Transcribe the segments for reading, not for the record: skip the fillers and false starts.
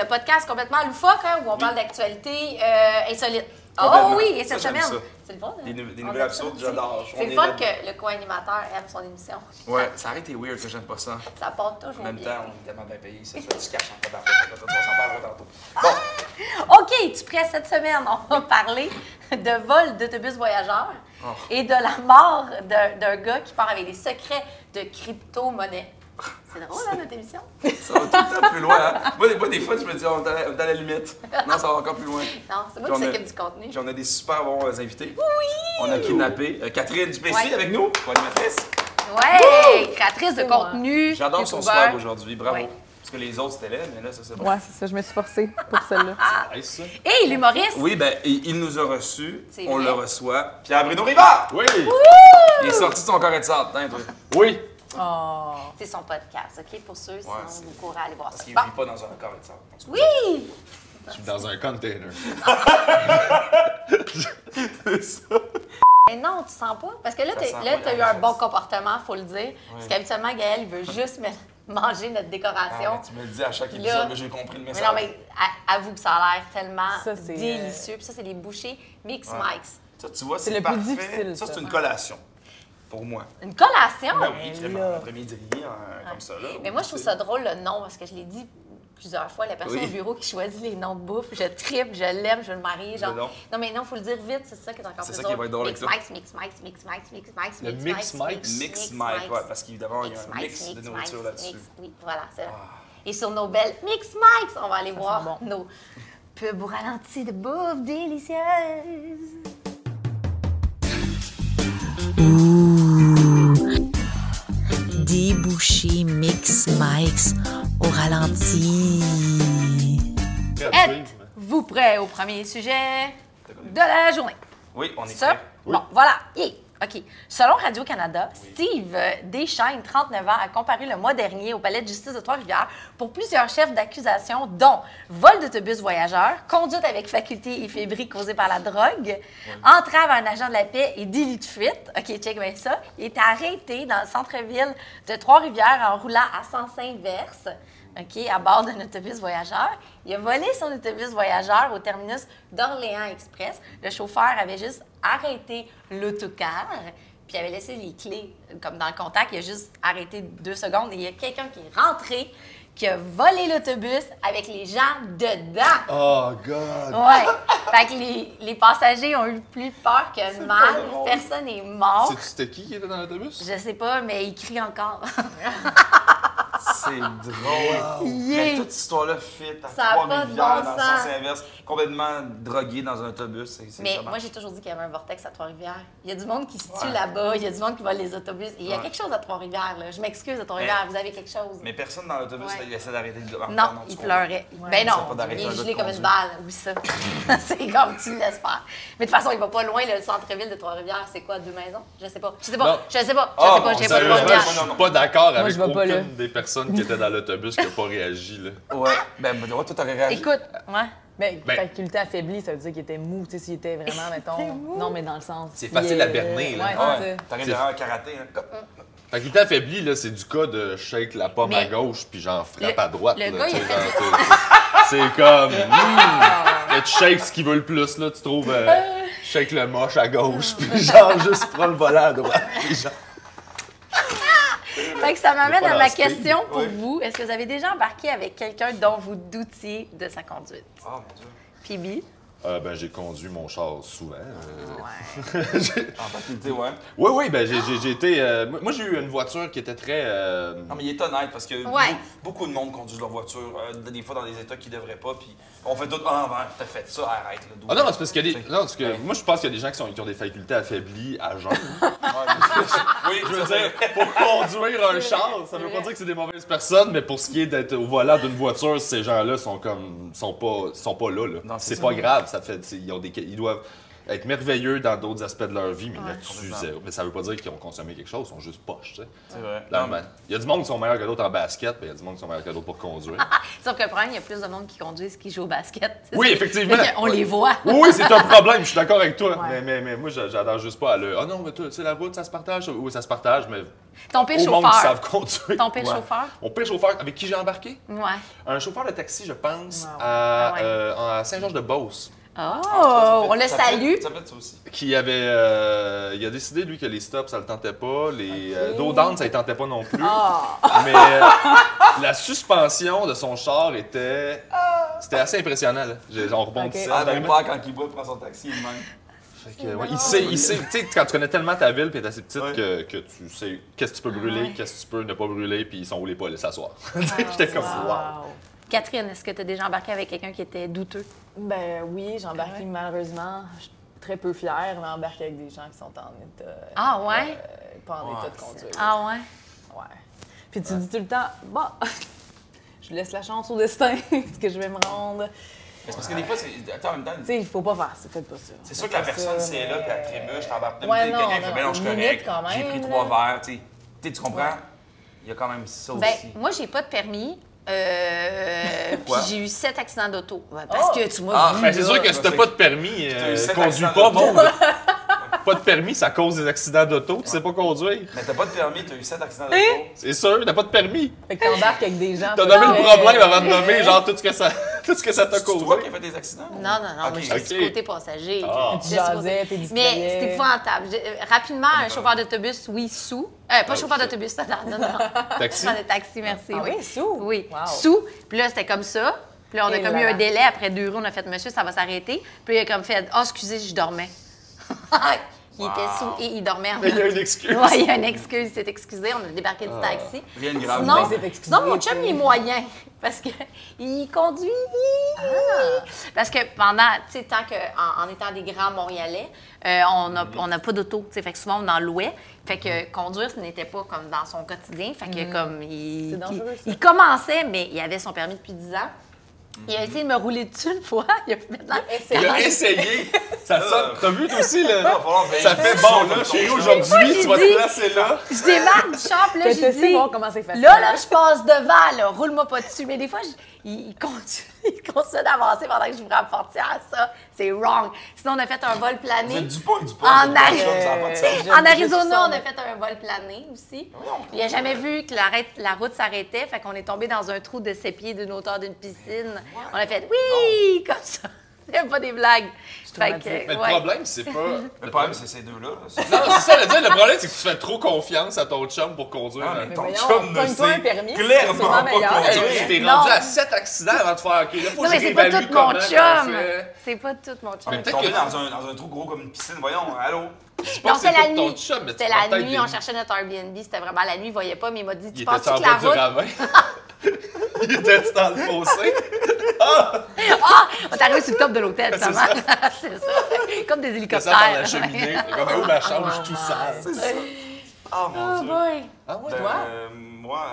le podcast complètement loufoque, hein, où on parle d'actualité insolite. Complètement. Oh oui, et Ça, cette j'aime semaine. ça. C'est le fun. Hein? Des nouvelles absurdes, j'adore. C'est le fun que le co-animateur aime son émission. Ouais, ça aurait été weird que j'aime pas ça. Ça part toujours En même bien. temps, on est tellement bien payé, ça fait du cash en tabarnak. On s'en parlera tantôt. Bon, OK, tu prêt cette semaine? On va parler de vol d'autobus voyageurs et de la mort d'un gars qui part avec des secrets de crypto-monnaie. C'est drôle, hein, notre émission? ça va tout le temps plus loin. Hein? Moi, des fois, je me dis, on est à la limite. Non, ça va encore plus loin. Non, c'est moi Puis qui on a- s'occupe du contenu. Puis on a des super bons invités. Oui! On a kidnappé Catherine Duplessis Ouais. avec nous, co-animatrice. Ouais! Créatrice de C'est moi. contenu. J'adore son YouTuber. swag aujourd'hui, bravo. Ouais. Parce que les autres, c'était laid, mais là, ça, c'est bon. Ouais, c'est ça, je me suis forcée pour celle-là. Nice, ça. Et l'humoriste. Oui, ben, il nous a reçus, C'est on vrai. le reçoit. Pierre-Bruno Rivard! Oui! Il est sorti de son corps et de sable, hein, toi. Oui! Oh. C'est son podcast, OK? Pour ceux, sinon c'est- vous courez aller voir Parce ça. qu'il Bon. vit pas dans un corps et de sable. Oui! Je suis dans un container. C'est ça. Mais non, tu sens pas? Parce que là, Ça sent, t'as oui, eu un je bon sais. comportement, faut le dire. Parce qu'habituellement, Gaël, il veut juste manger notre Ah, décoration. mais tu me le dis à chaque Là- épisode, mais j'ai compris le Mais message. non, mais avoue que ça a l'air tellement Ça, c'est, délicieux. Puis ça, c'est des bouchées Mix Ouais. Mike's. Ça, tu vois, C'est c'est le plus parfait. difficile, Ça, ça. c'est une collation. Pour moi. Une collation? Ben oui, crème là. en après-midi, comme ça, là. Mais moi, je trouve ça drôle le nom, parce que je l'ai dit plusieurs fois, la personne Oui. au bureau qui choisit les noms de bouffe, je tripe, je l'aime, je veux le marier. Genre. Le nom. Non, mais non, il faut le dire vite, c'est ça qui est encore C'est plus ça drôle. qui va être drôle Mix avec Mike's, Mix Mike's, Mix Mike's, Mix Mike's, Le Mix Mike's? Mix Mike, ouais, parce qu'évidemment, il y a un mix de nourriture là-dessus. Oui, voilà, c'est là. Et sur nos belles Mix Mike's, on va aller voir sent bon. nos pubs au ralenti de bouffe délicieuse. Des bouchées Mix Mike's au ralenti. Êtes-vous prêts au premier sujet de la journée? Oui, on est Ça? prêt. Bon, voilà. Yeah. OK. Selon Radio-Canada, Steve Deschaines, 39 ans, a comparu le mois dernier au palais de justice de Trois-Rivières pour plusieurs chefs d'accusation, dont vol d'autobus voyageurs, conduite avec faculté et fébrile causée par la drogue, entrave à un agent de la paix et délit de fuite. OK, check bien ça. Il est arrêté dans le centre-ville de Trois-Rivières en roulant à sens inverse. OK, à bord d'un autobus voyageur. Il a volé son autobus voyageur au terminus d'Orléans Express. Le chauffeur avait juste arrêté l'autocar, puis il avait laissé les clés comme dans le contact. Il a juste arrêté 2 secondes et il y a quelqu'un qui est rentré, qui a volé l'autobus avec les gens dedans. Oh, God! Ouais. Fait que les passagers ont eu plus peur que mal. drôle. Personne n'est mort. Sais-tu c'était qui était dans l'autobus? Je sais pas, mais il crie encore. C'est drôle. Yeah. Mais toute cette histoire-là fit à Ça a pas de Trois-Rivières, bon dans le sens. sens inverse, complètement drogué dans un autobus. C'est Mais ça moi, marche. j'ai toujours dit qu'il y avait un vortex à Trois-Rivières. Il y a du monde qui se tue Ouais. là-bas, il y a du monde qui vole les autobus. Et il y a Ouais. quelque chose à Trois-Rivières, là. Je m'excuse à Trois-Rivières, vous avez quelque chose. Mais personne dans l'autobus, Ouais. là, il essaie d'arrêter de Non, tu il comprends. pleurait. Ben Il essaie non, pas d'arrêter il un est gars gelé de comme une conduire. balle. Oui, ça. C'est comme tu le laisses faire. Mais de toute façon, il va pas loin, le centre-ville de Trois-Rivières. C'est quoi, 2 maisons? Je sais pas. Je sais Non. pas. Je sais pas. Ah, Je sais pas. bon, J'ai pas sérieusement, Trois-Rivières. Je suis pas d'accord avec je vais pas là. aucune des personnes qui étaient dans l'autobus qui n'a pas réagi. Là. Ouais, ben, toi, t'aurais réagi. Écoute, ouais. Ben, Ben- faculté affaiblie, ça veut dire qu'il était mou. Tu sais, s'il était vraiment, mettons. Non, mais dans le sens. C'est il facile est- à berner, là. Ouais, Ah c'est ouais, ça. t'arrives C'est- derrière un karaté, là. Fait qu'il était affaibli, là, c'est du cas de shake la pomme à Mais- gauche puis j'en frappe Le- à droite. le là, gars, tu il sais, a fait genre, c'est comme. Là, tu shakes ce qu'il veut le plus, là, tu trouves. Shake le moche à gauche, puis genre, juste prends le volant à droite. Puis genre. Fait que ça m'amène pas à dans ma le speed. question pour Oui. vous. Est-ce que vous avez déjà embarqué avec quelqu'un dont vous doutiez de sa conduite? Oh mon Dieu. Phoebe? Ben, j'ai conduit mon char souvent. En faculté, ouais. Oui, ben, j'ai été. Moi, j'ai eu une voiture qui était très. Non, mais il est honnête parce que Ouais. beaucoup de monde conduit leur voiture, des fois dans des états qu'ils devraient pas, puis on fait tout en l'envers. T'as fait ça, arrête. Là, Ah non, c'est parce qu'il y a des. T'sais. Non, parce que Ouais. moi, je pense qu'il y a des gens qui ont des facultés affaiblies à jeun. Oui, Je veux dire, pour conduire un char, ça veut pas dire que c'est des mauvaises personnes, mais pour ce qui est d'être au volant d'une voiture, ces gens-là sont pas là. Non, c'est C'est ça. pas grave, ça fait, ils doivent être merveilleux dans d'autres aspects de leur vie, mais là-dessus, Complètement. zéro. Mais ça veut pas dire qu'ils ont consommé quelque chose, ils sont juste poches, tu sais. C'est vrai. Là, Non, mais- il y a du monde qui sont meilleurs que d'autres en basket, puis il y a du monde qui sont meilleurs que d'autres pour conduire. Sauf que le problème, il y a plus de monde qui conduisent qui jouent au basket. C'est Oui, ça. effectivement. Fait qu'on les voit. Oui, c'est un problème, je suis d'accord avec toi. Ouais. Mais moi, j'adore juste pas à le. Ah non, mais toi, tu sais, la route, ça se partage. Oui, ça se partage, mais Ton pire au monde qui chauffeur. savent conduire. Ton pire Ouais. chauffeur? Mon pire chauffeur, avec qui j'ai embarqué? Ouais. Un chauffeur de taxi, je pense, Ouais. Ah ouais. à Saint-Georges-de-Beauce. Oh, on le salue. Ça fait ça aussi. Qui avait. Il a décidé, lui, que les stops, ça le tentait pas. Les dos down, ça le tentait pas non plus. Mais la suspension de son char était. C'était assez impressionnant, là. On rebondissait. Ah, ben, vraiment. mon père, quand il boit, il prend son taxi, il même. Fait que, ouais, il sait, tu sais, quand tu connais tellement ta ville, puis t'es assez petite Ouais. que tu sais qu'est-ce que tu peux brûler, Ouais. qu'est-ce que tu peux ne pas brûler, puis ils sont où les polices à soir. J'étais comme, wow. Catherine, est-ce que tu as déjà embarqué avec quelqu'un qui était douteux? Ben oui, j'ai embarqué Ouais. malheureusement. Je suis très peu fière, mais embarqué avec des gens qui sont en état. Ah ouais? Pas en Ouais, état de conduire. Ah ouais? Ouais. Puis tu dis tout le temps, bon, je laisse la chance au destin, est-ce que je vais me rendre? Mais c'est parce que des fois, c'est. Attends, en même temps, Tu sais, il faut pas faire ça, faites pas ça. c'est sûr que la personne, c'est là, puis elle trébuche, t'embarques. Ouais, Quelqu'un non, fait, non, ben non, je suis une correct. limite quand J'ai même, pris là. 3 verres, tu sais. Tu comprends? Ouais. Il y a quand même ça Ben, aussi. moi, j'ai pas de permis. Puis Pourquoi? j'ai eu 7 accidents d'auto. Ouais, parce Oh! que tu m'as Ah, vu. Ben, c'est là. sûr que si t'as pas de permis, T'as eu 7 conduis accidents pas, d'auto. bon. Pas de permis, ça cause des accidents d'auto, tu sais pas conduire. Mais t'as pas de permis, t'as eu 7 accidents Hein? d'auto. C'est sûr, t'as pas de permis. Fait que t'embarques avec des gens. T'as pas nommé le très- problème avant de nommer, genre, tout ce que ça t'a C'est toi causé. qui as fait des accidents? Non, non, non, Ok. moi, j'étais sur Ok. le côté passager. Ah. Tu J'étais sur le côté- jasais, t'es Mais distrayais. c'était épouvantable. Rapidement, un chauffeur d'autobus, oui, sous. Pas chauffeur shit. d'autobus, non, non. Taxi? Chauffeur de taxi, merci. Ah oui, sous? Oui, Wow. sous. Puis là, c'était comme ça. Puis là, on a Et comme là eu là. un délai. Après 2 roues, on a fait « Monsieur, ça va s'arrêter. » Puis il a comme fait « Oh, excusez, je dormais. » Il était sous et il dormait en Il y a une excuse. Ouais, il y a une excuse. Il s'est excusé. On a débarqué du taxi. Rien de grave. Sinon, il s'est excusé, sinon, mon tu chum, sais. il est moyen. Parce qu'il conduit. Parce que pendant, tu sais, tant qu'en étant des grands Montréalais, on n'a pas d'auto. Tu sais, fait que souvent, on en louait. Fait que conduire, ce n'était pas comme dans son quotidien. Fait que comme C'est dangereux, ça. il commençait, mais il avait son permis depuis 10 ans. Il a essayé de me rouler dessus une fois. Il a maintenant. Il a essayé. Ça sonne. T'as vu, toi aussi, Il va là? falloir Ça vérifier fait bon, ton là, chérie, char. aujourd'hui, j'ai tu vas dit- te placer là. Je démarre du champ, puis là, Fais j'ai tester, dit... voir comment c'est facile. Là, je passe devant, là, roule-moi pas dessus. Mais des fois, il continue d'avancer pendant que je voudrais me portière. Ça, c'est wrong. Sinon, on a fait un vol Vous plané. êtes du pas, du pas. En vous êtes Ari- du pas, ça a pas de sens. J'aime En juste Arizona, ça, on a mais- fait un vol plané aussi. Voyons. Il n'a jamais vu que la route s'arrêtait, fait qu'on est tombé dans un trou de 7 pieds d'une hauteur d'une piscine. On a fait oui, comme ça. C'est pas des blagues. Fait que, Mais le ouais. problème, c'est pas. Le problème, c'est ces deux-là. là. Non, c'est ça, le dire. Le problème, c'est que tu fais trop confiance à ton chum pour conduire. Ah, mais Mais ton voyons, chum ne pogne-toi un sait permis, c'est clairement sûrement pas meilleur. conduire. Hey, t'es Non. rendu à 7 accidents avant de faire OK. Là, faut Non, que mais c'est pas j'évalue tout mon comment chum. qu'on fait. C'est pas tout mon chum. Mais peut-être Tombé que dans un trou gros comme une piscine, voyons, allô? tu Non, penses que c'était la c'est tout ton nuit. chum, mais tu C'était prends la peut-être nuit, des- on cherchait notre Airbnb. C'était vraiment la nuit, il voyait pas, mais il m'a dit Il tu penses était en que la bas du route. ravin. Il était dans le fossé. Ah, on est arrivé sur le top de l'hôtel, C'est finalement. C'est ça. Comme des Il hélicoptères. descend par la cheminée. Comme où ma chambre, je suis tout sale. C'est ça. Ah, mon Oh Dieu. boy. Ah ouais, Ben, toi? moi,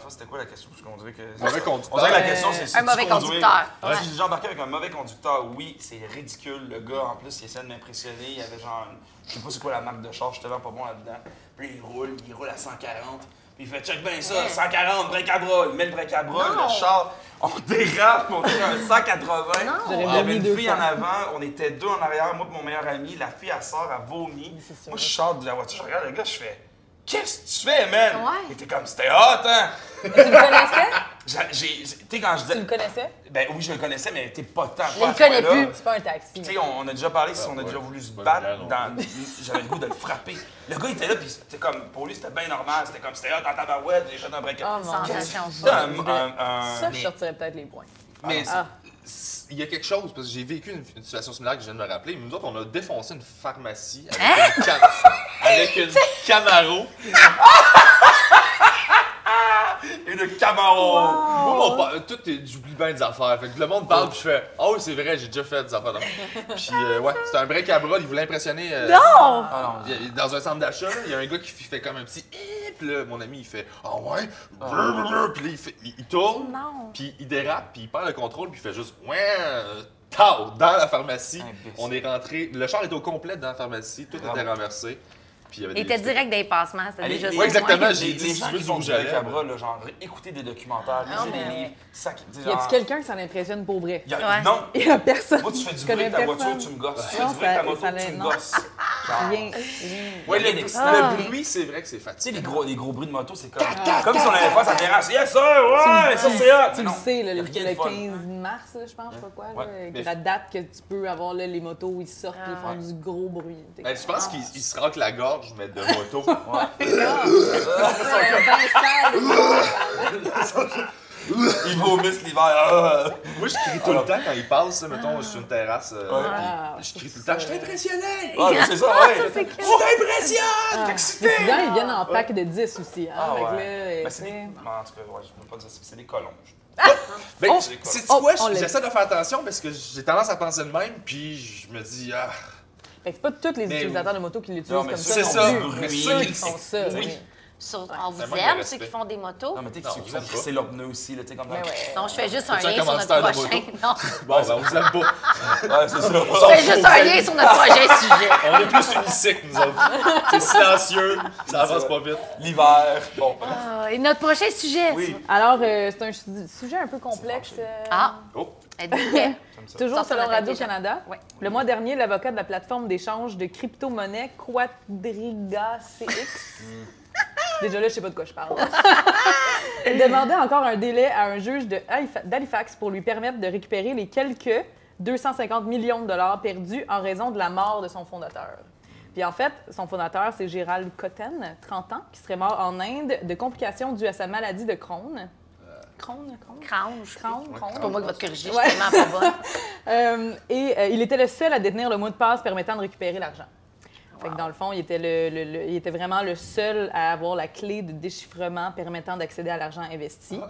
c'était quoi la question? Parce qu'on dirait que. Mauvais On conducteur. dirait que la question, c'est si Un tu mauvais conduis- conducteur. Ouais. Si j'ai embarqué avec un mauvais conducteur, oui, c'est ridicule. Le gars, en plus, il essaie de m'impressionner. Il avait genre, je sais pas c'est quoi la marque de char, je suis tellement pas bon là-dedans. Puis il roule à 140. Puis il fait check bien ça, 140, break à bras. Il met le break à bras, Non. le char, on dérape, on est à un 180. Non. Il y J'aurais avait vomi une 2 fille fois. en avant, on était 2 en arrière, moi et mon meilleur ami. La fille, elle sort, elle vomit. c'est sûr. Moi, je sors de la voiture, je regarde le gars, je fais. Qu'est-ce que tu fais, man? Ouais. Il était comme, c'était hot, hein? Tu le connaissais? Tu sais, quand je Tu le dis. connaissais? Ben oui, je le connaissais, mais t'es pas tant. Je pas le à ce connais point-là. plus. C'est pas un taxi. Tu sais, on a déjà parlé, si on a ouais. déjà voulu se Pas battre, bien, dans... j'avais le goût de le frapper. Le gars, il était là, puis c'était comme, pour lui, c'était bien normal. C'était comme, c'était hot dans ta barouette, j'ai fait un break-up. Oh mon Dieu. Sensation C'était bonne. Ça, je sortirais peut-être les points. Mais Ah. il y a quelque chose, parce que j'ai vécu une situation similaire que je viens de me rappeler. Nous autres, on a défoncé une pharmacie avec une Camaro. Une Camaro! Moi, j'oublie bien des affaires. Fait que le monde parle, puis je fais ah oui, c'est vrai, j'ai déjà fait des affaires. Puis ouais, c'était un break à bras, il voulait impressionner. Non! Ah non. Dans un centre d'achat, là, il y a un gars qui fait comme un petit puis là, mon ami, il fait ah ouais, puis là, il tourne, Non. puis il dérape, puis il perd le contrôle, puis il fait juste ouais. Tao, dans la pharmacie. Imbécile. On est rentré. Le char était au complet dans la pharmacie, tout était renversé. Puis il y avait Il était direct des passements, c'était Allez, déjà oui, ça. exactement, Ouais. j'ai Les dit, si gens tu veux qui du font rouge du à lèvres. Cabra, là, genre, écouter des documentaires, Non, lisez des mais- livres. Y a-tu quelqu'un que ça l'impressionne pour vrai? Ouais. Non! Il y a personne. Moi, tu fais du Je bruit connais avec ta voiture, personne. tu me gosses. Tu fais Non, du bruit avec ta ça- moto, ça tu l'est- me non. gosses. Genre, Rien. Ouais, rien le d'excitant. bruit, c'est vrai que c'est fatigant. Les gros bruits de moto, c'est comme si on allait faire sa terrasse. Yes, sir! Ouais! Ça, c'est hot! Tu le Non. sais, là, Y a le rien de fun. 15 mars, là, je pense, je sais pas quoi, là, Ouais. la date que tu peux avoir là, les motos où ils sortent et ils font Ouais. du gros bruit. T'es Ben, je pense qu'il se racle la gorge, mais de moto. Ils vomissent l'hiver. Moi, je crie tout le temps quand il passe, là, mettons, je suis sur une terrasse. Ah, Je crie tout le temps, je suis impressionné! Ah, mais c'est ça, ouais! c'est Tu t'impressionnes! T'es excité! Mais souvent, ils viennent en pack de 10 aussi. Hein, Ah fait que ouais. là, Ben, c'est des... En tout cas, ouais, je peux pas dire ça, c'est des colons. Ben, Oh, c'est oh, quoi? on l'a J'essaie de faire attention parce que j'ai tendance à penser de même, puis je me dis, ah. fait que c'est pas tous les Mais utilisateurs de motos qui l'utilisent Non, mais comme c'est ça. ça. non plus. Mais Mais ceux ceux qui qui font ça. oui. oui. On vous Ça manque de aime, respect. ceux qui font des motos. Non, mais tu sais, Non, ceux on qui vous font aime pas. crisser leurs pneus aussi, là, tu sais, comme Mais ça. ouais. Non, je fais juste un C'est un lien sur notre commanditaire de prochain. moto. Non, Bon, ben, on vous aime pas. Ouais, c'est ça. je fais juste un lien sur notre prochain sujet. On est plus unisex, nous autres. C'est silencieux, ça avance pas vite. L'hiver. Bon. Et notre prochain sujet. Oui. Alors, c'est un sujet un peu complexe. Ah, Oh, êtes-vous prêts? Comme ça. Toujours Sortir selon la tête des Radio-Canada. Ouais. Le mois dernier, l'avocat de la plateforme d'échange de crypto-monnaie Quadriga CX, déjà là, je sais pas de quoi je parle, demandait encore un délai à un juge d'Halifax pour lui permettre de récupérer les quelques 250 millions de dollars perdus en raison de la mort de son fondateur. Puis en fait, son fondateur, c'est Gérald Cotten, 30 ans, qui serait mort en Inde de complications dues à sa maladie de Crohn. Crohn? Crange. Crohn? C'est pas moi qui va te corriger, Ouais. je suis tellement pas bonne. Il était le seul à détenir le mot de passe permettant de récupérer l'argent. Fait que dans le fond, il était vraiment le seul à avoir la clé de déchiffrement permettant d'accéder à l'argent investi. Ouais.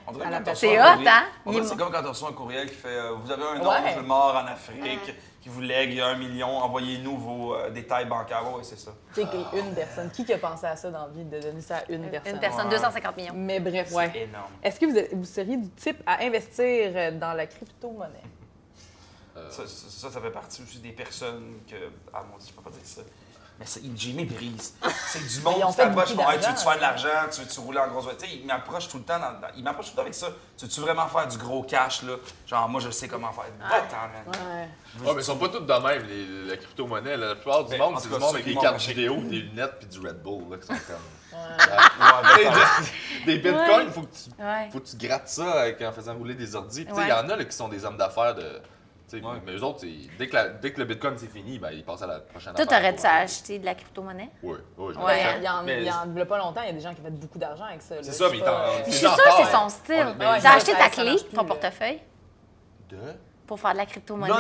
On dirait À la quand t'as C'est reçu un hot, courrier- hein? on dirait Il- C'est comme quand tu reçois un courriel qui fait vous avez un Ouais. ange mort en Afrique qui vous lègue 1 million, envoyez-nous vos détails bancaires. Ouais, c'est ça. Tu sais, une personne. Qui a pensé à ça dans la vie, de donner ça à une personne? Une personne, 250 millions. Mais bref, C'est ouais. énorme. Est-ce que vous seriez du type à investir dans la crypto-monnaie? Ça fait partie aussi des personnes que. Ah mon Dieu, je peux pas dire ça. Mais j'ai méprise. C'est du monde Ils ont qui fait t'approche, beaucoup font hey, tu veux-tu d'argent, faire de l'argent, tu veux-tu rouler en grosse voiture? Tu sais, ils m'approchent tout le temps avec ça. Tu veux-tu vraiment faire du gros cash, là? Genre, moi, je sais comment faire. Va-t'en, man. Ouais. ouais, mais ils sont pas tous de même, la crypto-monnaie. La plupart du Ben, monde, en c'est tout du cas, monde ceux avec qui des m'ont cartes acheté. vidéo, des lunettes puis du Red Bull, là, qui sont comme. Ouais, va-t'en. Des bitcoins, il faut Ouais. que tu grattes ça en faisant rouler des ordis. Puis, tu sais, il Ouais. y en a là, qui sont des hommes d'affaires de. Tu sais, Ouais. mais eux autres, dès que le bitcoin c'est fini, ben, ils passent à la prochaine Toi, affaire. t'aurais-tu acheté de la crypto-monnaie? Oui, oui, je l'ai Ouais. fait. Il y en Mais- il y a pas longtemps, il y a des gens qui ont fait beaucoup d'argent avec ça. là. C'est ça, mais Je sais pas, Je C'est suis dans sûre le que c'est temps, son style. mais- Ouais, T'as acheté ça ta marche clé, plus, ton là. portefeuille, De? pour faire de la Non, crypto-monnaie?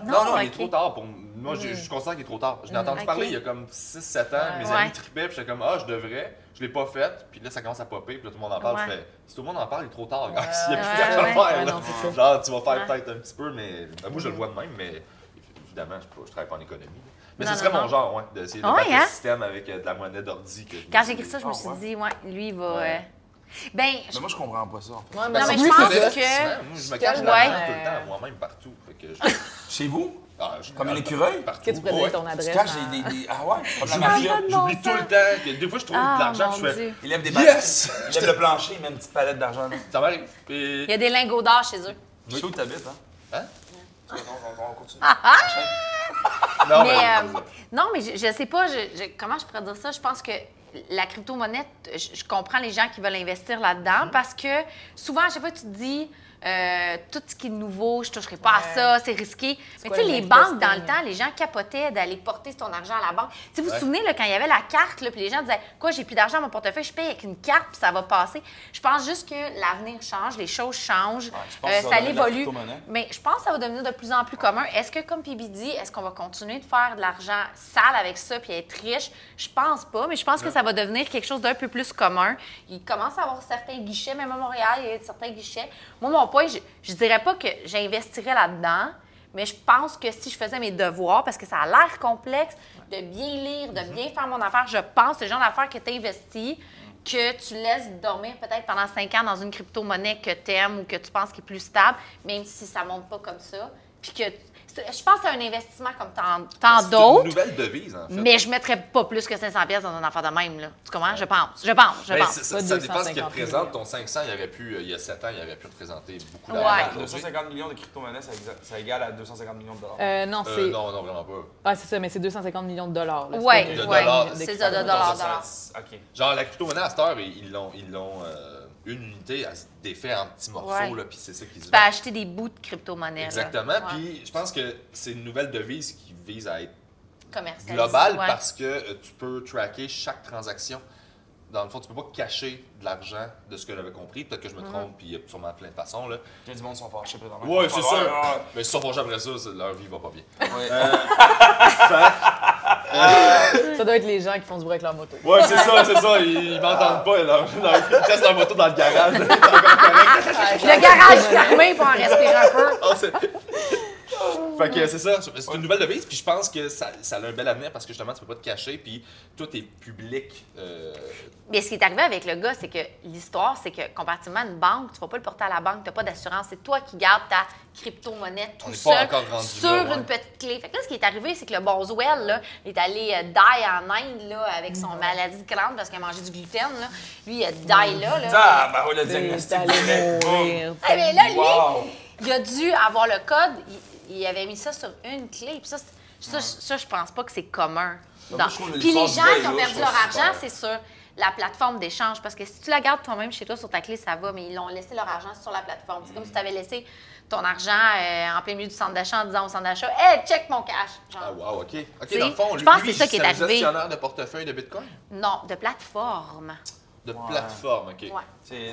non, il est ok. trop tard. Moi, je considère qu'il est trop tard. Je l'ai entendu ok. parler il y a comme 6-7 ans. Mes Ouais. amis trippaient, puis j'étais comme, ah, je devrais. Je l'ai pas fait, puis là, ça commence à popper, puis là, tout le monde en parle. Ouais. Je fais, si tout le monde en parle, il est trop tard. Il y a plus ouais, d'argent à ouais. faire. Ouais, là. non, c'est ça. Genre, tu vas faire Ouais. peut-être un petit peu, mais moi, je le vois de même, mais évidemment, je travaille pas en économie. Mais Non, ce serait non, mon genre, ouais, d'essayer de Ah ouais, faire hein? un système avec de la monnaie d'ordi. Quand j'ai écrit ça, je me Ah, suis ouais. dit, ouais, lui, il va. Ouais. Ben, Mais moi, je comprends pas ça, en fait. Ouais, Non, mais lui, je c'est pense ça. que- Moi, je me cache de Ouais. l'argent tout le temps, moi-même, partout. Fait que Chez vous? je Comme un regarde écureuil? partout. Est-ce que tu pourrais Ouais. donner ton Tu adresse? caches en- des. Ah ouais? Pas de la J'oublie- mafia. J'oublie tout le temps. Que des fois, je trouve de l'argent, mon je fais. Dieu. Il lève des Yes! Il lève le plancher, il met une petite palette d'argent. là. Ça m'arrive. Il y a des lingots d'or chez eux. Je sais où t'habites, hein? Hein? On continue. Non, Mais, non, mais je sais pas, comment je pourrais dire ça? Je pense que la crypto-monnaie, je comprends les gens qui veulent investir là-dedans parce que souvent, à chaque fois, tu te dis tout ce qui est nouveau, je toucherai pas à ça, c'est risqué. Mais quoi tu sais, le les banques, dans le investing? temps, les gens capotaient d'aller porter ton argent à la banque. Tu sais, vous vous Ouais. souvenez, là, quand il y avait la carte, là, puis les gens disaient quoi, j'ai plus d'argent dans mon portefeuille, je paye avec une carte, puis ça va passer. Je pense juste que l'avenir change, les choses changent, tu penses que ça va ça devenir de la évolue. crypto-monnaie? Mais je pense que ça va devenir de plus en plus commun. Est-ce que, comme PB dit, est-ce qu'on va continuer de faire de l'argent sale avec ça puis être riche? Je pense pas, mais je pense que ça va devenir quelque chose d'un peu plus commun. Il commence à avoir certains guichets, même à Montréal, il y a certains guichets. Moi, mon point, je dirais pas que j'investirais là-dedans, mais je pense que si je faisais mes devoirs, parce que ça a l'air complexe, de bien lire, de bien faire mon affaire, je pense que c'est le genre d'affaires que tu investis, que tu laisses dormir peut-être pendant 5 ans dans une crypto-monnaie que tu aimes ou que tu penses qui est plus stable, même si ça ne monte pas comme ça, puis que je pense que c'est un investissement comme tant C'est une d'autres. nouvelle devise, en fait. Mais je mettrais pas plus que 500 pièces dans un affaire de même, là. Tu comprends? Je pense. Ben, pense. ça dépend ce qu'il 250 représente. Ton 500, il y a 7 ans, il aurait pu représenter beaucoup Ouais. d'argent. 250 millions de crypto-monnaies, ça égale à 250 millions de dollars. Non, c'est. Non, vraiment pas. Ah, c'est ça, mais c'est 250 millions de dollars. Là. Ouais, C'est de pas dollars. C'est ça, de dollars. OK. Genre, la crypto-monnaie à cette heure, ils l'ont une unité, elle se défait en petits morceaux, Ouais. là, puis c'est ça qui se Tu peux vend. acheter des bouts de crypto-monnaie. là. Exactement. Ouais. Puis je pense que c'est une nouvelle devise qui vise à être Commercialisé, globale ouais. parce que tu peux tracker chaque transaction. Dans le fond, tu peux pas cacher de l'argent de ce que j'avais compris. Peut-être que je me trompe, puis il y a sûrement plein de façons. Là. Il y a du monde qui sont fâchés présentement. Ouais, c'est sûr. Ouais. Mais si ils sont fâchés après ça, leur vie va pas bien. Ouais. Ça doit être les gens qui font du bruit avec leur moto. Ouais, c'est ça. Ils m'entendent pas. Ils testent leur moto dans le garage. Le garage fermé pour en respirer un peu. Ah, fait que c'est ça, c'est une nouvelle devise, puis je pense que ça a un bel avenir parce que justement, tu peux pas te cacher, puis tout est public. Mais ce qui est arrivé avec le gars, c'est que l'histoire, c'est que comparativement à une banque, tu vas pas le porter à la banque, tu n'as pas d'assurance. C'est toi qui gardes ta crypto-monnaie On tout n'est pas seul encore rendu sur là, ouais. une petite clé. Fait que là, ce qui est arrivé, c'est que le Boswell là, est allé die en Inde là, avec son maladie de crâne parce qu'il a mangé du gluten. Là. Lui, il a die là. Ah, ben oui, le T'es diagnostic. allé direct. mourir. Ah, mais là, lui, Wow. il a dû avoir le code. Il avait mis ça sur une clé. Puis ça, je pense pas que c'est commun. Ben, Dans- moi, je trouve Puis les l'histoire gens du qui ont gars, perdu je leur trouve argent, super. c'est sur la plateforme d'échange. Parce que si tu la gardes toi-même chez toi sur ta clé, ça va. Mais ils l'ont laissé leur argent sur la plateforme. C'est comme si tu avais laissé ton argent en plein milieu du centre d'achat en disant au centre d'achat « Hey, check mon cash! » Ah, wow, OK. OK, T'sais, dans le fond, je lui, pense que c'est ça qui est un arrivé. gestionnaire de portefeuille de Bitcoin? Non, de plateforme. De plateforme, OK. Ouais.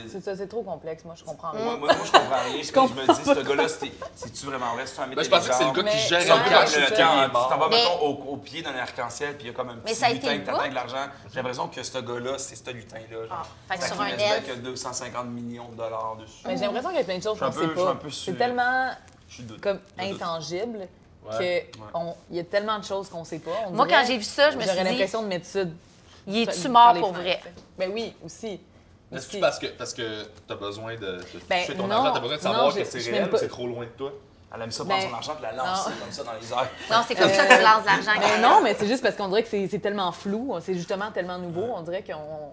C'est ça, c'est trop complexe. Moi, je comprends rien. Moi, je comprends rien. Je me dis, ce gars-là, c'est-tu vraiment vrai? C'est un Ben, je pensais que c'est le gars qui Mais- gère C'est un le peu cash. comme c'est le ça. quand il est tu mort. t'en vas, Mais- mettons, au pied d'un arc-en-ciel, puis il y a comme un Mais petit ça a été lutin le que t'attends bout. de l'argent. J'ai l'impression que ce gars-là, c'est ce lutin-là. Ah, fait que Fait sur qu'il un reste bien elfe. que 250 millions de dollars dessus. Mais j'ai l'impression qu'il y a plein de choses Je suis qu'on un peu- sait je suis un pas. peu C'est sûr. tellement Je suis doute. comme Je doute. intangible Ouais. qu'il y a tellement de choses qu'on sait pas. On Moi, dirait- quand j'ai vu ça, je me suis J'aurais dit l'impression de mettre ça. « Il est-tu par mort les pour fenêtres, vrai? » tu sais. Ben oui, aussi. Est-ce que Aussi. parce que t'as besoin de Ben, toucher ton non, argent, t'as besoin de savoir non, que je c'est suis réel même ou pas- c'est trop loin de toi? Elle aime ça prendre Ben, son argent et la lancer non. comme ça dans les airs. Non, c'est comme ça que tu lances de l'argent. Mais non, mais c'est juste parce qu'on dirait que c'est tellement flou, c'est justement tellement nouveau, on dirait qu'on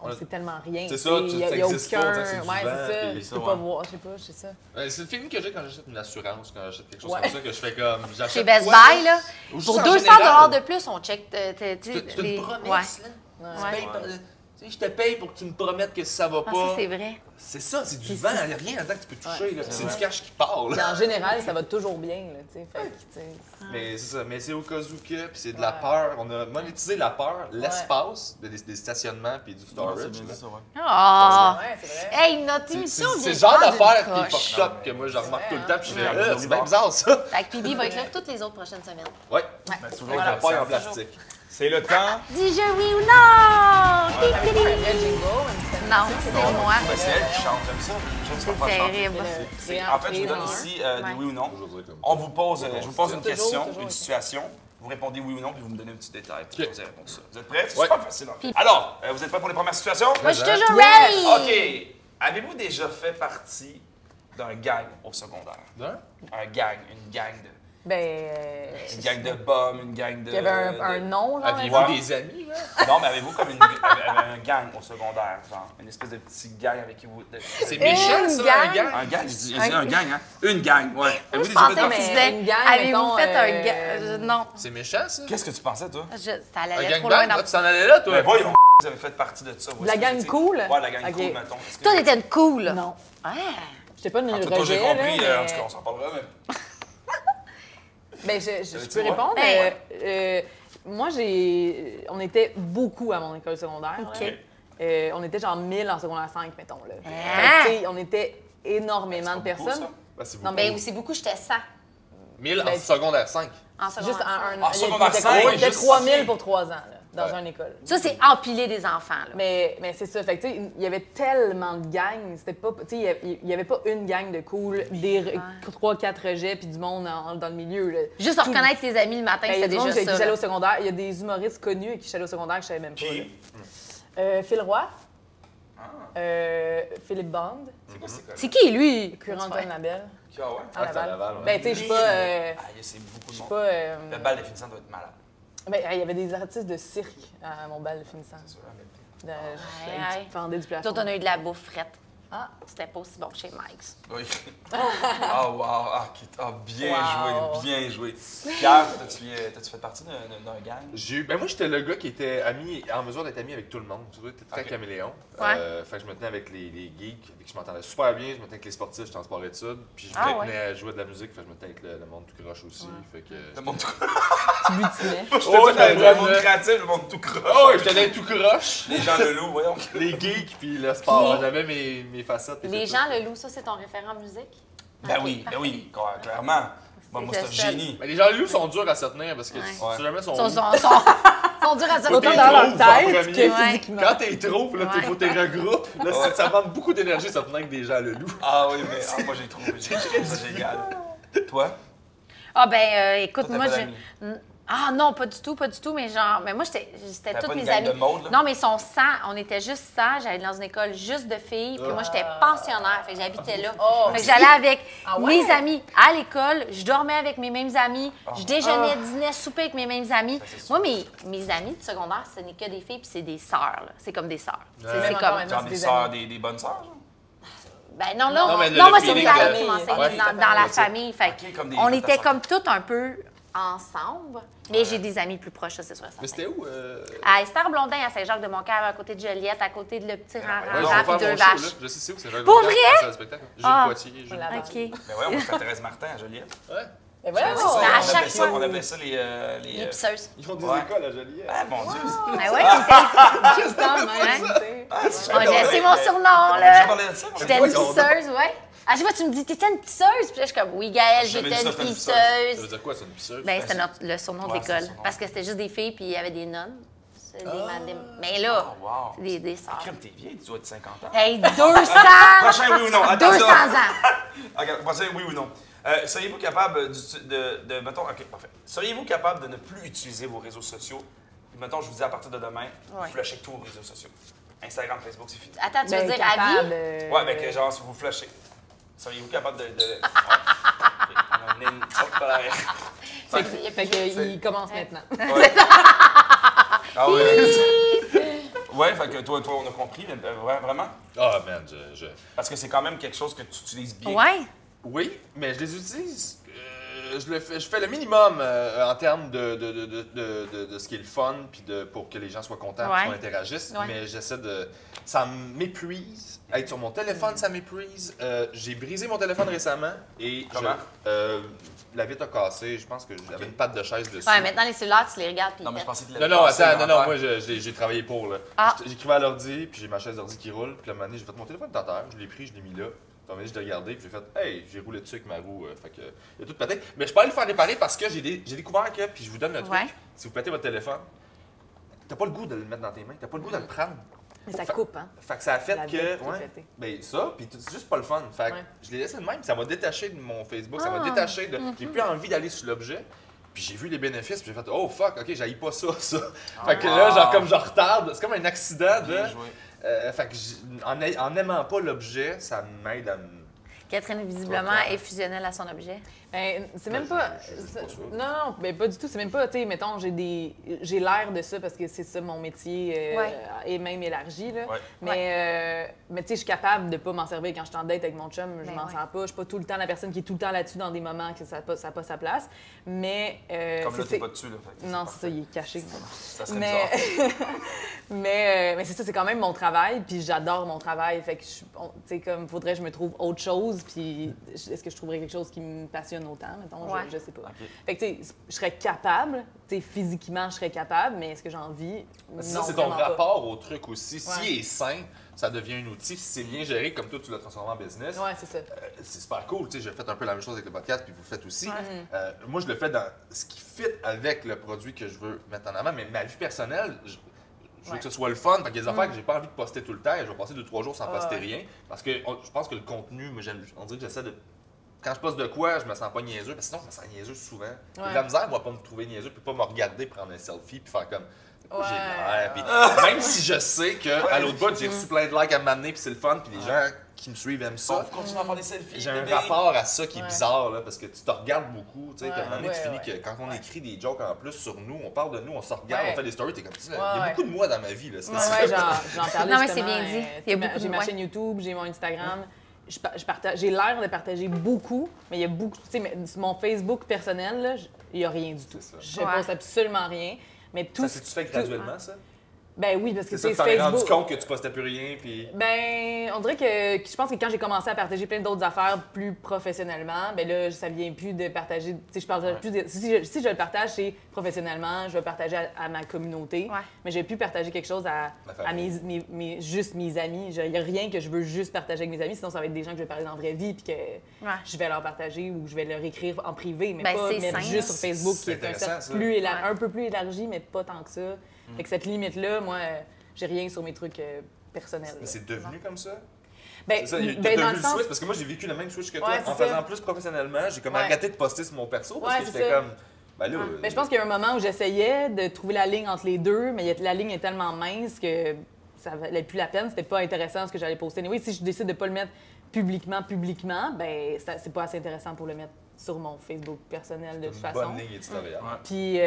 Ouais. sait tellement rien. C'est ça, tu sais, ça il y a existe pas, aucun. on dirait que c'est du Ouais, vent, c'est ça. puis Je ça, peux ouais. pas voir, je sais pas, c'est ça. C'est le feeling que j'ai quand j'achète une assurance, quand j'achète quelque chose Ouais. comme ça, que je fais comme. J'achète Chez Best quoi, Buy, là, Ou juste pour en 200 général. de plus, on check C'est les... une promesse, Ouais. là. Ouais. Tu payes par- tu sais, je te paye pour que tu me promettes que ça va Ah, pas. ça, c'est vrai. C'est ça, c'est du vent, il n'y a rien là-dedans que tu peux toucher. Ouais, là. c'est C'est vrai. du cash qui part. Mais Là. en général, ça va toujours bien, là, tu sais. Fait que, tu sais. Mais c'est ça, mais c'est au cas où que, puis c'est de la Ouais. peur. On a monétisé la peur, l'espace, des stationnements puis du storage. C'est bien là. ça, ouais. Ah! Ouais, c'est vrai. Hey, notre C'est émission c'est vient le genre prendre une d'affaire qui est coche. fucked up que moi je remarque tout le temps, puis je fais Ouais. c'est bien bizarre ça. Fait que Pibi va être là toutes les autres prochaines semaines. Ouais, Ben, c'est toujours avec la paille en intéressant. plastique. C'est le temps. Dis je oui ou non! T'avais pas un vrai jingle, mais c'était- Non, c'est moi. Ben, c'est elle qui chante, j'aime ça. J'aime ça C'est faire chanter. terrible. C'est- En fait, je vous donne ici des Ouais. oui ou non. Toujours dire comme- On vous pose, je vous pose une Toujours, question, toujours, une ok. situation. Vous répondez oui ou non, puis vous me donnez un petit détail. Puis Ok. vous allez répondre ça. Vous êtes prêts? C'est Ouais. super facile. En fait. Alors, vous êtes prêts pour les premières situations? Moi, je suis toujours Yes! ready! OK. Avez-vous déjà fait partie d'un gang au secondaire? Hein? Un gang, une gang de... Ben. Une gang de bums, une gang de... Il y avait un nom, là. Aviez-vous Ouais. des amis, là? Non, mais avez-vous comme un gang au secondaire, genre? Une espèce de petit gang avec qui vous... C'est méchant, ça, un gang. gang? Un gang? Je dis un gang, hein? Une gang, ouais. Avez-vous Je déjà pensais fait que partie- tu disais, une gang, avez-vous mettons, fait un gars? Non, C'est méchant, ça? Qu'est-ce que tu pensais, toi? ça allait Un trop gangbang? loin dans... Ah, tu t'en allais là, toi? Ben voyons, vous avez fait partie de ça. De la gang cool? Ouais, la gang Ok. cool, mettons. Est-ce que- Toi, t'étais une cool. Non. Ah! J'étais pas une En tout cas, j'ai rejet, compris, là, en tout cas, on s'en parlera, mais... Ben, je Tu peux vois? répondre. Ben, Moi, on était beaucoup à mon école secondaire. OK. là. On était genre 1000 en secondaire 5, mettons. Là. Ah! Fait que, tu sais, on était énormément de C'est pas beaucoup, personnes. ça. Ben, c'est Non, beaucoup. mais Ben, c'est beaucoup, j'étais 100 1000 en Ben, secondaire 5. en Juste secondaire. un, En secondaire il était- cinq, il était juste- 3000 ok. pour 3 ans là, dans Ouais. une école. Ça, c'est empiler des enfants, là. Mais c'est ça. Fait que, tu sais, il y avait tellement de gangs. C'était pas, tu sais, il y avait pas une gang de cool, des 3-4 rejets, puis du monde dans le milieu. Là. Juste reconnaître tes amis le matin, Il y a c'est du monde déjà qui ça. j'allais là. au secondaire. Il y a des humoristes connus avec qui j'allais au secondaire que je savais même pas. Qui? là. Phil Roy, Ah, Philippe Bond, c'est quoi, c'est quoi? C'est qui, lui? Curant Antoine Labelle. Ah ouais? à c'est à Laval. Laval, ouais. Ben, tu sais, je suis pas. Aïe, c'est beaucoup de Je suis monde. pas. Le bal de finissant doit être malade. Ben, il y avait des artistes de cirque à mon bal de finissant. C'est sûr, mais... Aïe. Je vendais du plafond. Toi, on a eu de la bouffe frette. Ah. C'était pas aussi bon chez Mike's. Oui. Ah, wow. Ah, bien Wow. joué, bien joué. Pierre, t'as-tu fait partie d'un gang? Ben moi, j'étais le gars qui était en mesure d'être ami avec tout le monde. Tu vois, t'étais très Ok. caméléon. Ouais. Fait que je me tenais avec les geeks, avec qui je m'entendais super bien. Je me tenais avec les sportifs, j'étais en sport études. Puis je Ah voulais ouais. à jouer de la musique, fait que je me tenais avec le monde tout croche aussi. Fait que... Le monde tout Tu butinais. croche. Oh, Le monde créatif, le monde tout croche. Oh, j'étais dans tout croche. Les gens de loup, voyons. Les geeks, puis le sport. J'avais mes facettes. puis Les c'est gens, tout. le loup, ça, c'est ton référent musique? Ben Ok, oui, parfait. clairement. Moi, c'est un le seul. génie. Mais les gens loups sont durs à se tenir parce que Ouais. si jamais sont Sont, hauts, sont, sont durs à se Autant t'es dans leur trop en tête premier. que Ouais. physiquement. quand t'es trop, là, Ouais. faut t'es regroupes. Là, ça demande beaucoup d'énergie, ça tenir avec des gens le loup. Ah oui, mais moi, j'ai trouvé. C'est génial. Toi? Ah ben, écoute, Toi, t'as moi, pas je... d'amis? Ah non, pas du tout, mais genre... Mais moi, c'était T'avais toutes pas une mes gang amies. de mode, là? Non, mais son sang, on était juste 100. J'allais dans une école juste de filles, puis moi, j'étais pensionnaire, fait que j'habitais là. Fait que j'allais avec mes amis à l'école, je dormais avec mes mêmes amis, je déjeunais, dînais, soupais avec mes mêmes amis. Moi, mes amis de secondaire, ce n'est que des filles, puis c'est des sœurs, là. C'est comme des sœurs. C'est Même comme... encore maintenant, Genre c'est des des sœurs, amis. des bonnes sœurs, genre? Ben non, Non, mais non, le moi, c'est feeling mes amis de- qui m'enseignaient Ouais. dans la famille. Fait que Ok, comme des on gens était de comme toutes un peu ensemble, mais j'ai des amis plus proches, ça, c'est sûr. Mais c'était où? À Esther Blondin, à Saint-Jacques-de-Moncaire, à côté de Joliette, à côté de le petit Ouais, Ouais, rang je vais puis faire deux mon show, là. vaches. Je sais c'est où, c'est Pour vrai? C'est le spectacle. Gilles Ah. Poitier, Gilles. Voilà. OK. Mais ouais, moi, je fais Thérèse Martin à Joliette. Ouais. Mais voilà, C'est ça, Mais à on chaque appelait ça- fois- On appelait ça Les pisseuses. Ils ont des Ouais. écoles à Joliette. Ah, mon Dieu. Ah ouais, juste quand même, tu sais. c'est mon surnom, On a déjà là. parlé de ça, moi. J'étais une pisseuse, ouais. À chaque fois, tu me dis, t'étais une pisseuse? Puis là, je suis comme, oui, Gaëlle, Jamais j'étais dit ça, une j'étais une Ça veut pisseuse. dire quoi, c'est une pisseuse? Ben, c'était le surnom de Ouais, c'est le l'école. surnom. Parce que c'était juste des filles, puis il y avait des nonnes. C'est des- Mais Oh, là, wow. c'est des sœurs. Crème, t'es vieille, tu dois être 50 ans. Hey, 200! Prochain, oui ou non? 200 Attention. ans! Ok, prochain, oui ou non? Seriez-vous capable mettons, ok, parfait. Seriez-vous capable de ne plus utiliser vos réseaux sociaux? Puis, mettons, je vous dis à partir de demain, Ouais. vous flushez tous vos réseaux sociaux. Instagram, Facebook, c'est fini. Attends, tu Ben, veux dire à capable, vie? Ouais, mais que genre, si vous flushez. Seriez-vous capable de... Ouais. Ok, on a amené une- hop là. Fait qu'il commence maintenant. Ouais. Ah ouais. Ouais, fait que toi, on a compris, mais vraiment? Ah, man, Parce que c'est quand même quelque chose que tu utilises bien. Ouais. Oui, mais je les utilise. Je fais le minimum en termes de ce qui est le fun, puis pour que les gens soient contents, Ouais. qu'on interagisse. Ouais. Mais j'essaie de. Ça m'épuise. Être sur mon téléphone, ça m'épuise. J'ai brisé mon téléphone récemment et Comment? la vitre a cassé. Je pense que j'avais une patte de chaise dessus. Ouais, maintenant, les cellulaires, tu les regardes, puis Non, mais je ils pensais que tu Non, l'avais non, passé, attends, non, l'enfer. moi j'ai travaillé pour là. Ah. J'écrivais à l'ordi, puis j'ai ma chaise d'ordi qui roule, puis à un moment donné, j'ai fait mon téléphone est à terre, je l'ai pris, je l'ai mis là. Puis à un moment donné, je l'ai regardé, puis j'ai fait, hey, j'ai roulé dessus avec ma roue, fait que il a tout pété. Mais je peux aller le faire réparer parce que j'ai découvert que, puis je vous donne le truc, Ouais. si vous pétez votre téléphone, t'as pas le goût de le mettre dans tes mains, t'as pas le goût de le prendre. Mais ça coupe, hein? Fait que ça a fait La que. vitre qui est Ouais, pétée. ben ça, puis c'est juste pas le fun. Fait que Ouais. je l'ai laissé de même, ça m'a détaché de mon Facebook, ça m'a Ah. détaché de. J'ai plus envie d'aller sur l'objet. Puis j'ai vu les bénéfices, puis j'ai fait oh fuck, ok, j'haïs pas ça. Fait que là, genre comme je retarde, c'est comme un accident de. Bien joué. Fait que en n'aimant pas l'objet, ça m'aide à me. Catherine, visiblement, Ouais. est fusionnelle à son objet. Ben, c'est même Ben, pas. je dis pas ça. Non, ben pas du tout. C'est même pas, tu sais, mettons, j'ai l'air de ça parce que c'est ça mon métier Ouais. et même élargi, là. Ouais. Mais tu sais, je suis capable de pas m'en servir quand je suis en date avec mon chum. Je Ben m'en ouais. sers pas. Je suis pas tout le temps la personne qui est tout le temps là-dessus dans des moments que ça n'a pas sa place. Mais. Comme là, c'est- t'es pas dessus, là. Fait que Non, c'est c'est ça, il est caché. Ça serait Mais, bizarre. mais c'est ça, c'est quand même mon travail, puis j'adore mon travail. Fait que, tu sais, comme, faudrait que je me trouve autre chose, puis est-ce que je trouverais quelque chose qui me passionne autant, mettons, Ouais. je sais pas. Ok. Fait que, tu sais, je serais capable, tu sais, physiquement, je serais capable, mais est-ce que j'ai envie? Ça, Non, c'est ton vraiment pas. rapport au truc aussi. Ouais. S'il est sain, ça devient un outil. Si c'est bien géré, comme toi, tu l'as transformé en business, Ouais, c'est ça. c'est super cool. Tu sais, j'ai fait un peu la même chose avec le podcast, puis vous le faites aussi. Ouais. Moi, je le fais dans ce qui fit avec le produit que je veux mettre en avant, mais ma vie personnelle, je veux Ouais. que ce soit le fun. Fait qu'il y a des affaires que j'ai pas envie de poster tout le temps. Et je vais passer 2-3 jours sans Ah, poster ouais. rien. Parce que je pense que le contenu, moi, on dirait que j'essaie de. Quand je poste de quoi, je me sens pas niaiseux. Parce que sinon, je me sens niaiseux souvent. J'ai de la misère, moi, pas me trouver niaiseux, puis pas me regarder, prendre un selfie, puis faire comme. J'ai l'air. Puis même si je sais qu'à l'autre bout, j'ai reçu plein de likes à m'amener, puis c'est le fun, puis les gens qui me suivent aiment ça. On continue à faire des selfies. J'ai un rapport à ça qui est bizarre, là, parce que tu te regardes beaucoup. Tu sais, puis à un moment donné, tu finis que quand on écrit des jokes en plus sur nous, on parle de nous, on se regarde, on fait des stories, t'es comme ça. Il y a beaucoup de moi dans ma vie. Là, j'en parlais Non, mais justement. c'est bien dit. Il y a beaucoup J'ai ma chaîne YouTube, j'ai mon Instagram. J'ai l'air de partager beaucoup, mais il y a beaucoup. Tu sais, sur mon Facebook personnel, là, il n'y a rien du tout. Je ne poste absolument rien. Mais tout ça, tu fais graduellement, ça? Ben oui, parce que c'est Facebook. Tu t'es rendu compte que tu postais plus rien, puis... Ben, on dirait que je pense que quand j'ai commencé à partager plein d'autres affaires plus professionnellement, ben là, ça vient plus de partager... Tu sais, je partage plus de... Si je le partage, c'est professionnellement, je vais le partager à ma communauté, mais je vais plus partager quelque chose à juste mes amis. Il n'y a rien que je veux juste partager avec mes amis, sinon ça va être des gens que je vais parler dans la vraie vie, puis que je vais leur partager ou je vais leur écrire en privé, mais pas mettre juste sur Facebook, qui est un peu plus élargi, mais pas tant que ça. Fait que cette limite-là, moi, j'ai rien sur mes trucs personnels. Mais c'est devenu comme ça? Ben, c'est ça, t'as vu le switch? Parce que moi, j'ai vécu le même switch que toi. En faisant plus professionnellement, j'ai comme arrêté de poster sur mon perso parce que j'étais comme... Ben là, ben, je pense qu'il y a un moment où j'essayais de trouver la ligne entre les deux, mais la ligne est tellement mince que ça valait plus la peine. C'était pas intéressant ce que j'allais poster. Oui, si je décide de pas le mettre publiquement, ben c'est pas assez intéressant pour le mettre sur mon Facebook personnel de toute façon. Bonne ligne éditoriale. Puis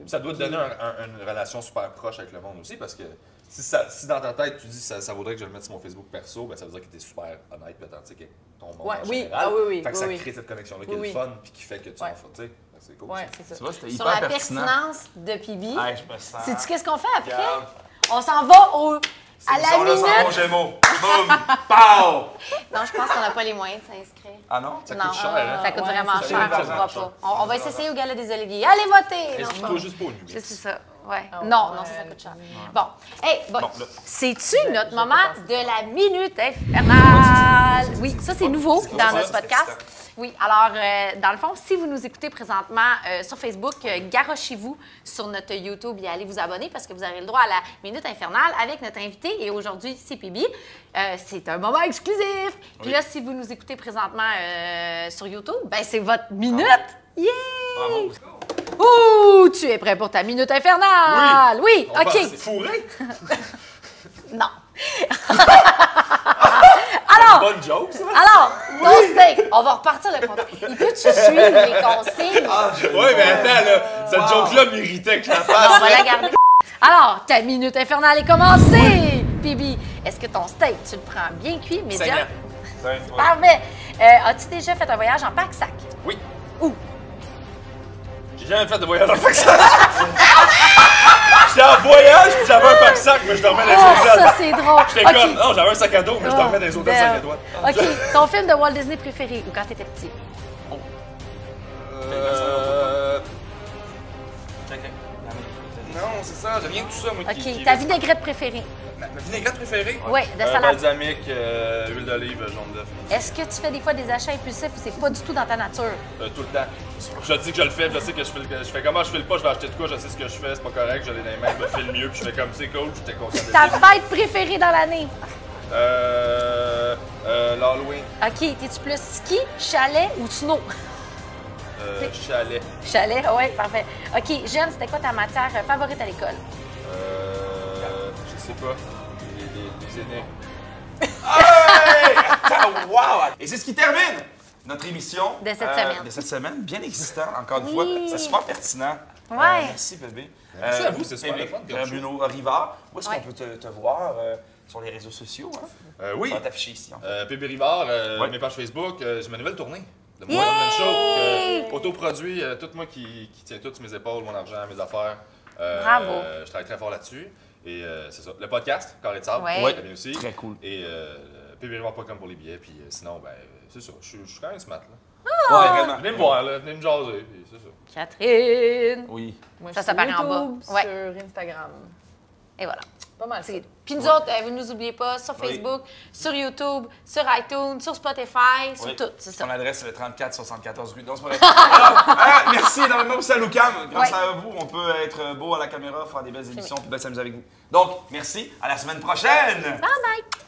ça doit te donner une relation super proche avec le monde aussi, parce que si dans ta tête tu dis ça vaudrait que je le mette sur mon Facebook perso, ben ça veut dire que tu es super honnête et authentique avec ton monde en général. Fait que ça crée cette connexion-là qui est le fun puis qui fait que tu en fais, tu sais. C'est cool. C'est ça. Tu vois, c'était Sur hyper la pertinent. pertinence de Pibi, Je me sens... sais-tu qu'est-ce qu'on fait après? On s'en va à la minute. Boum! Pow! Non, je pense qu'on n'a pas les moyens de s'inscrire. Ah non? Ça coûte cher, hein? Ça coûte vraiment ça cher, coûte on ne vraiment pourra pas. On va essayer au Gala des Oliviers. Allez voter! Est-ce qu'il faut juste pas au nuit? C'est ça, ouais. Non, ça coûte cher. Bon, hey, c'est-tu notre moment de la minute infernale? Oui, ça c'est nouveau dans notre podcast. Oui, alors, dans le fond, si vous nous écoutez présentement sur Facebook, garochez-vous sur notre YouTube et allez vous abonner parce que vous aurez le droit à la Minute Infernale avec notre invité. Et aujourd'hui, c'est Pibi. C'est un moment exclusif. Puis là, si vous nous écoutez présentement sur YouTube, ben c'est votre minute. Yeah! Bravo. Ouh, tu es prêt pour ta Minute Infernale? Oui, OK. C'est fourré? Non. Bonne joke, ça? Alors, ton steak, on va repartir le compte. Il peut-tu suivre les consignes? Oui, mais attends, là, cette joke-là méritait que je la On fasse. va la garder. Alors, ta minute infernale est commencée! Pibi, est-ce que ton steak, tu le prends bien cuit, médium? Parfait. As-tu déjà fait un voyage en pack-sac? Oui. Où? J'ai jamais fait de voyage en pack-sac. J'étais en voyage, puis j'avais un pack-sac, mais je dormais dans les hôtels. Ça, c'est drôle. J'étais comme, non, j'avais un sac à dos, mais je dormais dans les hôtels 5 étoiles. OK. Ton film de Walt Disney préféré ou quand t'étais petit? Non, c'est ça, j'ai rien de tout ça, moi. OK. Ta vinaigrette préférée? Ma vinaigrette préférée? Oui, de salade. Balsamique, huile d'olive, jaune d'œuf. Est-ce que tu fais des fois des achats impulsifs ou c'est pas du tout dans ta nature? Tout le temps. Je dis que je le fais, je sais que je fais comment je file pas, je vais acheter de quoi, je sais ce que je fais, c'est pas correct, je l'ai dans les mains, je me file mieux, puis je fais comme c'est cool, j'étais conscient de Ta ça. fête préférée dans l'année? L'Halloween. OK. T'es-tu plus ski, chalet ou snow? Chalet. Chalet, oui, parfait. OK, jeune, c'était quoi ta matière favorite à l'école? Je sais pas. Les aînés. Hey! Attends, wow! Et c'est ce qui termine notre émission De cette semaine. De cette semaine. Bien existant, encore une fois. C'est super pertinent. Ouais. Merci, bébé. Merci à vous, c'est super le fun. Bruno Rivard, où est-ce qu'on peut te voir sur les réseaux sociaux? Hein? Oui. Ça va t'afficher ici. En fait. Pébé Rivard, mes pages Facebook, j'ai ma nouvelle tournée. De moi, show, autoproduit, tout moi qui tient tout sur mes épaules, mon argent, mes affaires. Bravo. Je travaille très fort là-dessus. Et c'est ça. Le podcast, Carré de sable, Ouais. très bien aussi. Très cool. Et pbrivard.com pour les billets. Puis sinon, ben, c'est ça. Je suis quand même smart, là. Ouais, vraiment. Venez me voir, là. Venez me jaser. Puis c'est ça. Catherine. Oui. Moi, Ça sur apparaît en bas. YouTube, Ouais. sur Instagram. Et voilà. Pas mal. Puis nous autres, vous ne nous oubliez pas, sur Facebook, sur YouTube, sur iTunes, sur Spotify, sur tout, c'est ça. Son adresse, c'est le 34-74 rue. Non, c'est pas vrai. Alors, merci énormément aussi à Lucam. Grâce à vous, on peut être beau à la caméra, faire des belles émissions, puis bien s'amuser avec vous. Donc, merci. À la semaine prochaine. Bye bye!